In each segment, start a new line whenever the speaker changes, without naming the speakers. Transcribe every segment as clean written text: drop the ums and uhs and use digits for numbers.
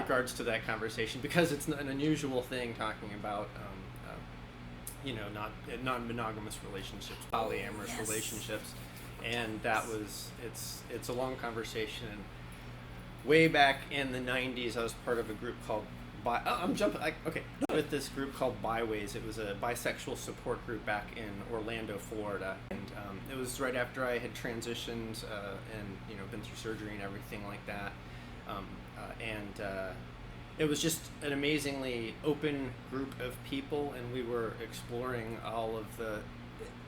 regards to that conversation, because it's an unusual thing talking about not non-monogamous relationships, polyamorous relationships, and that was it's a long conversation. And way back in the 90s, I was part of a group called with this group called Byways. It was a bisexual support group back in Orlando, Florida, and it was right after I had transitioned and been through surgery and everything like that, it was just an amazingly open group of people, and we were exploring all of the,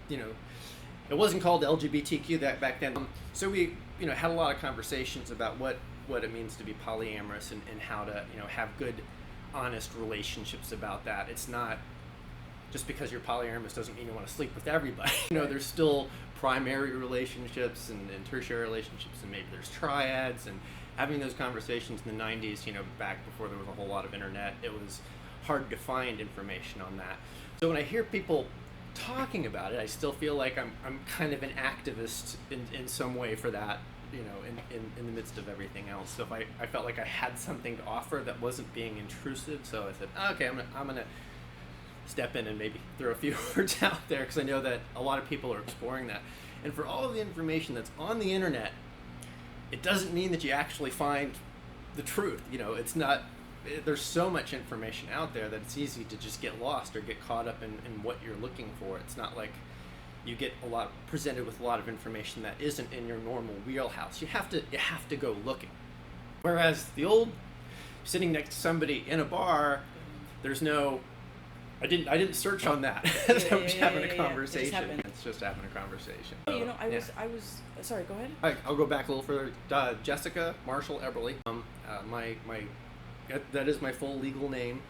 it wasn't called LGBTQ that back then. So we, had a lot of conversations about what it means to be polyamorous and how to, have good, honest relationships about that. It's not just because you're polyamorous doesn't mean you want to sleep with everybody. There's still primary relationships and tertiary relationships, and maybe there's triads, and having those conversations in the 90s, back before there was a whole lot of internet, it was hard to find information on that. So when I hear people talking about it, I still feel like I'm kind of an activist in some way for that, in the midst of everything else. So if I felt like I had something to offer that wasn't being intrusive, so I said, okay, I'm gonna step in and maybe throw a few words out there, because I know that a lot of people are exploring that. And for all of the information that's on the internet, it doesn't mean that you actually find the truth. It's not, there's so much information out there that it's easy to just get lost or get caught up in what you're looking for. It's not like you get presented with a lot of information that isn't in your normal wheelhouse. You have to go looking. Whereas the old sitting next to somebody in a bar, there's no, I didn't search on that. I'm just having a conversation. It's just having a conversation.
I was sorry, go ahead.
I'll go back a little further. Jessica Marshall Eberly. That is my full legal name.